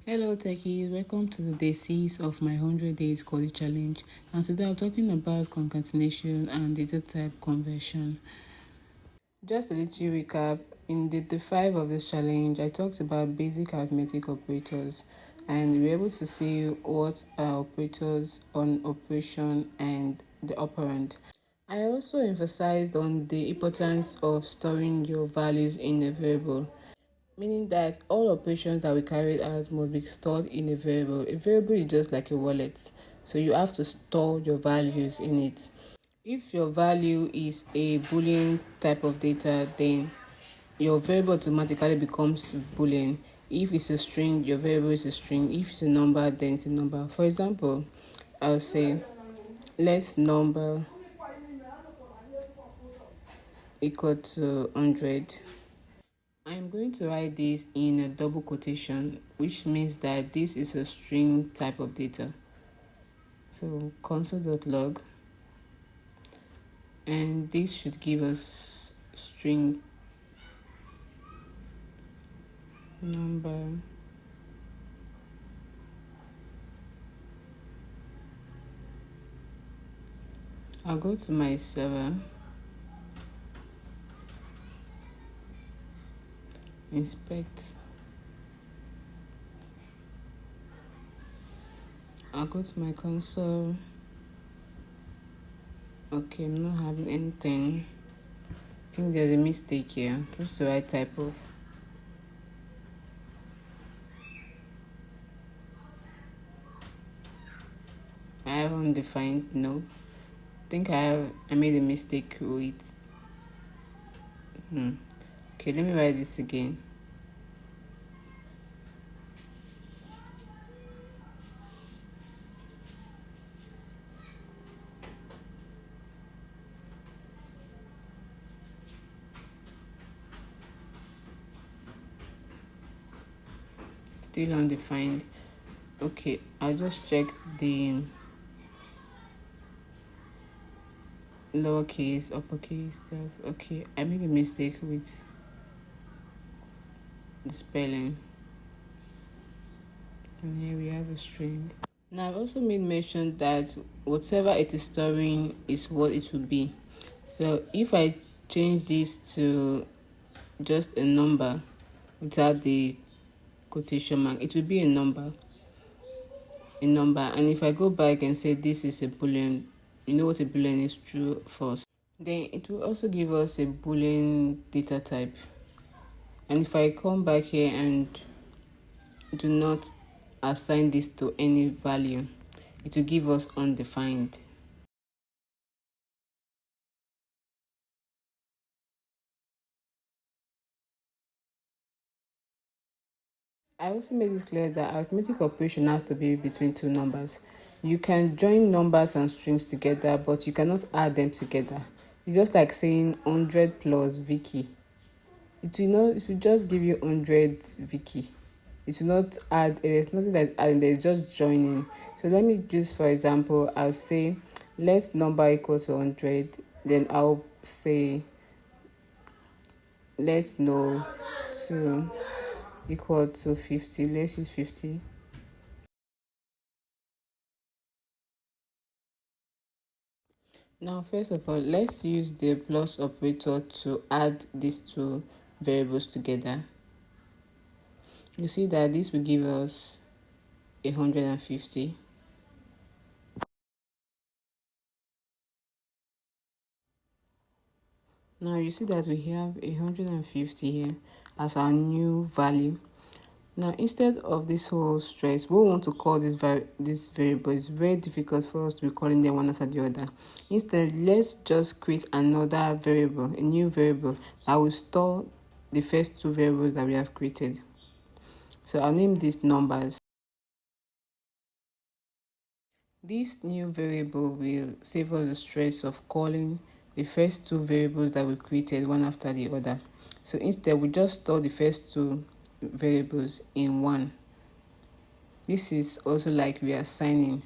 Hello techies, welcome to the day 6 of my 100 days coding challenge, and today I'm talking about concatenation and data type conversion. Just a little recap, in day 5 of this challenge I talked about basic arithmetic operators, and we were able to see what are operators on operation and the operand. I also emphasized on the importance of storing your values in a variable, meaning that all operations that we carry out must be stored in a variable. A variable is just like a wallet, so you have to store your values in it. If your value is a boolean type of data, then your variable automatically becomes boolean. If it's a string, your variable is a string. If it's a number, then it's a number. For example, I'll say let number equal to 100. I'm going to write this in a double quotation, which means that this is a string type of data. So console.log, and this should give us string number I'll go to my server, inspect. I'll go to my console. Okay, I'm not having anything. I think there's a mistake here. What's the right type of? I haven't defined. No, I think I made a mistake with. Okay, let me write this again. Still undefined. Okay, I'll just check the lowercase, uppercase stuff. Okay, I made a mistake with the spelling. And here we have a string. Now I've also made mention that whatever it is storing is what it will be. So if I change this to just a number without the quotation mark, it will be a number. And if I go back and say this is a boolean, you know what a boolean is, true, false, then it will also give us a boolean data type. And if I come back here and do not assign this to any value, it will give us undefined. I also made it clear that arithmetic operation has to be between two numbers. You can join numbers and strings together, but you cannot add them together. It's just like saying 100 plus Vicky. It will just give you 100 Vicky. It will not add, there's nothing that adding, there's just joining. So let me just, for example, I'll say let number equal to 100, then I'll say let no to equal to 50. Let's use 50. Now, first of all, let's use the plus operator to add these two variables together. You see that this will give us 150. Now you see that we have 150 here as our new value. Now, instead of this whole stress, we want to call this variable. It's very difficult for us to be calling them one after the other. Instead, let's just create another variable, a new variable that will store the first two variables that we have created. So I'll name these numbers. This new variable will save us the stress of calling the first two variables that we created one after the other. So instead, we just store the first two variables in one. This is also like we are assigning.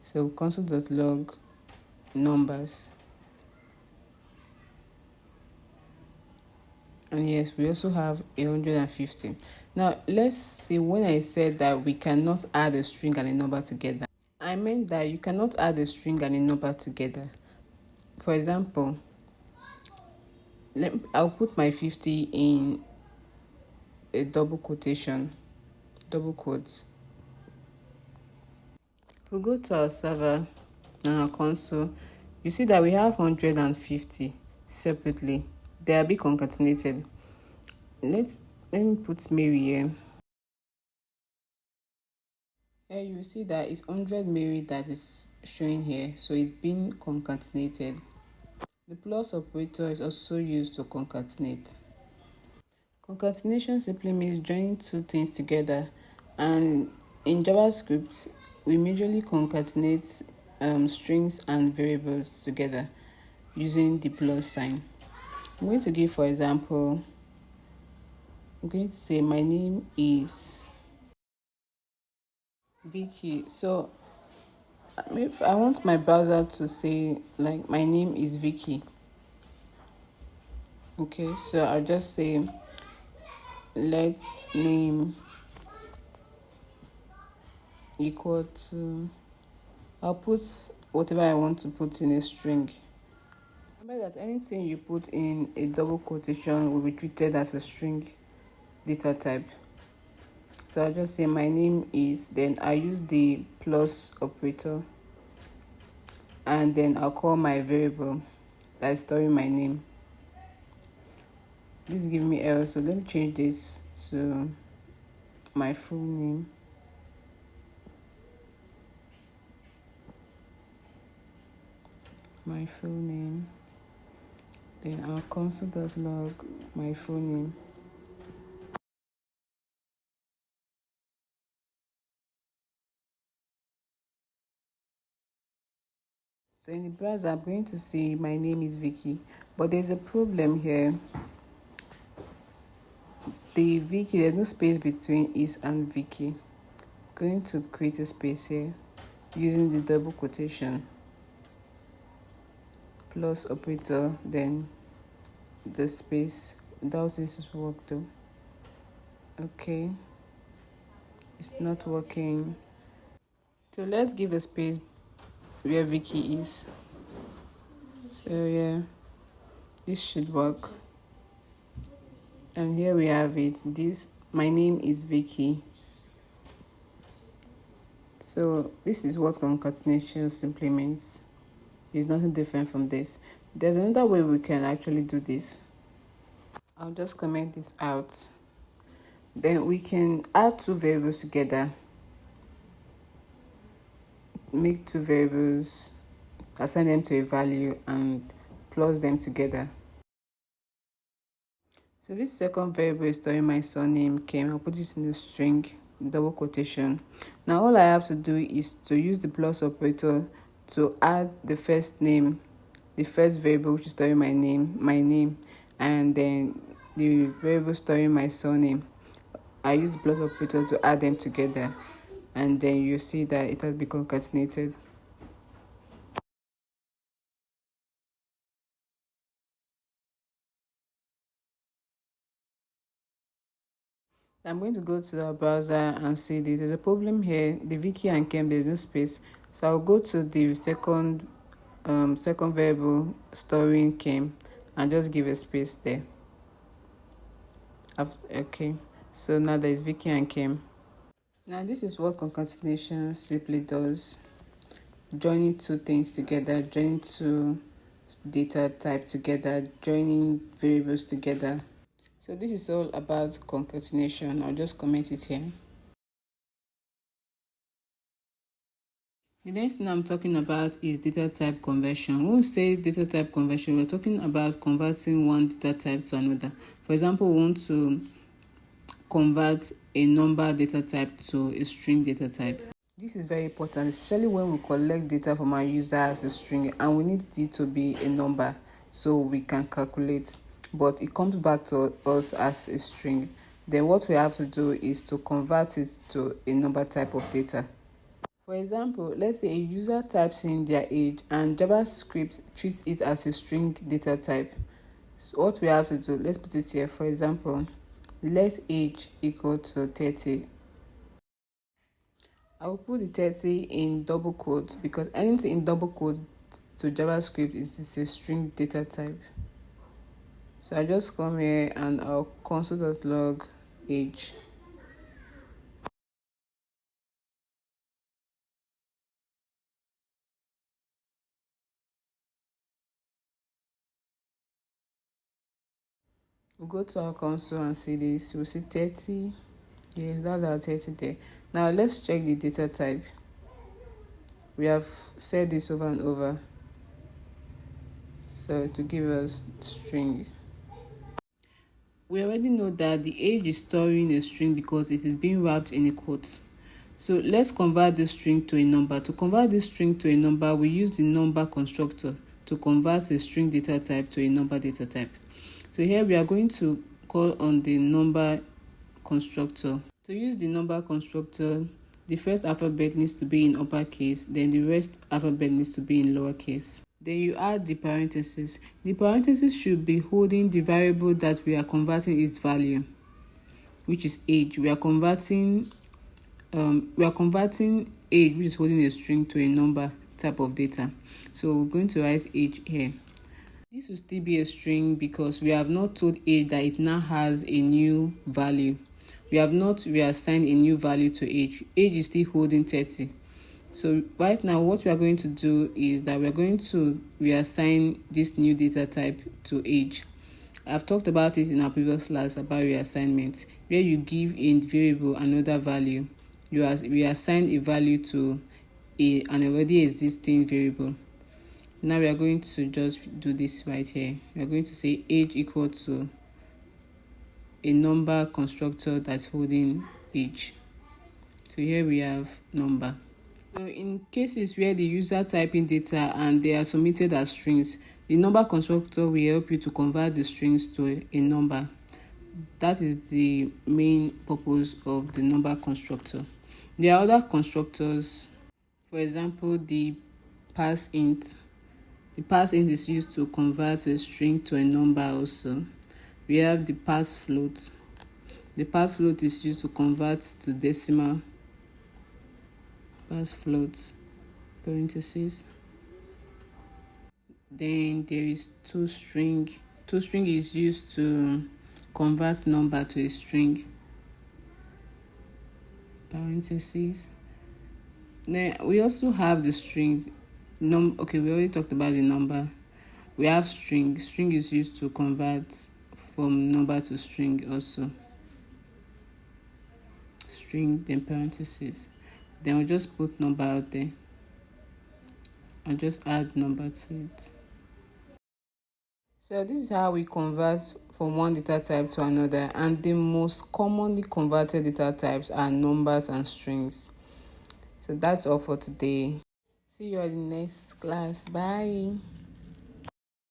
So console.log numbers. And yes, we also have 150. Now, let's see, when I said that we cannot add a string and a number together, I meant that you cannot add a string and a number together. For example, I'll put my 50 in a double quotation, double quotes. If we go to our server and our console, you see that we have 150 separately. They are being concatenated. Let me put Mary here. Here you see that it's 100 Mary that is showing here, so it's been concatenated. The plus operator is also used to concatenate. Concatenation simply means joining two things together, and in JavaScript, we majorly concatenate strings and variables together using the plus sign. I'm going to give, for example, I'm going to say my name is Vicky. So if I want my browser to say like my name is Vicky, okay, so I'll just say let's name equal to, I'll put whatever I want to put in a string. Remember that anything you put in a double quotation will be treated as a string data type. So I'll just say my name is, then I use the plus operator, and then I'll call my variable that is storing my name. This give me error, so let me change this to my full name. My full name. Then I'll console.log my full name. So in the browser, I'm going to see my name is Vicky, but there's a problem here. The Vicky, there's no space between is and Vicky. I'm going to create a space here using the double quotation plus operator, then the space. Doubt this is work though. Okay, it's not working. So let's give a space where Vicky is. So yeah, this should work. And here we have it. This, my name is Vicky. So this is what concatenation simply means. It's nothing different from this. There's another way we can actually do this. I'll just comment this out. Then we can add two variables together. Make two variables, assign them to a value, and plus them together. So this second variable is storing my surname, Kim. I'll put it in the string, double quotation. Now all I have to do is to use the plus operator to add the first name, the first variable which is storing my name, and then the variable storing my surname. I use the plus operator to add them together, and then you see that it has been concatenated. I'm going to go to our browser and see this. There's a problem here. The Vicky and Kem, there's no space. So I'll go to the second variable storing Kem and just give a space there. Okay. So now there's Vicky and Kem. Now this is what concatenation simply does. Joining two things together, joining two data type together, joining variables together. So this is all about concatenation. I'll just comment it here. The next thing I'm talking about is data type conversion. When we say data type conversion, we're talking about converting one data type to another. For example, we want to convert a number data type to a string data type. This is very important, especially when we collect data from our user as a string and we need it to be a number so we can calculate, but it comes back to us as a string. Then what we have to do is to convert it to a number type of data. For example, let's say a user types in their age and JavaScript treats it as a string data type. So what we have to do, let's put it here. For example, let age equal to 30. I will put the 30 in double quotes because anything in double quotes to JavaScript is a string data type. So I just come here and I'll console.log age. We'll go to our console and see this. We'll see 30. Yes, that's our 30 there. Now let's check the data type. We have said this over and over. So to give us string. We already know that the age is storing a string because it is being wrapped in a quote. So let's convert this string to a number. To convert this string to a number, we use the number constructor to convert a string data type to a number data type. So here we are going to call on the number constructor. To use the number constructor, the first alphabet needs to be in uppercase, then the rest alphabet needs to be in lowercase. Then you add the parentheses. The parentheses should be holding the variable that we are converting its value, which is age. We are converting age, which is holding a string, to a number type of data. So we're going to write age here. This will still be a string because we have not told age that it now has a new value. We have not reassigned a new value to age. Age is still holding 30. So right now what we are going to do is that we are going to reassign this new data type to age. I've talked about it in our previous class about reassignment, where you give a variable another value. You reassign a value to an already existing variable. Now we are going to just do this right here. We are going to say age equal to a number constructor that's holding age. So here we have number. So in cases where the user type in data and they are submitted as strings, the number constructor will help you to convert the strings to a number. That is the main purpose of the number constructor. There are other constructors, for example, the parseInt. The parseInt is used to convert a string to a number also. We have the parsefloat. The parsefloat is used to convert to decimal. Parsefloat parentheses. Then there is toString. toString is used to convert number to a string. Parentheses. Then we also have the string. Okay, we already talked about the number. We have string. String is used to convert from number to string also. String, then parentheses. Then we'll just put number out there and just add number to it. So this is how we convert from one data type to another, and the most commonly converted data types are numbers and strings. So that's all for today. See you in the next class. Bye.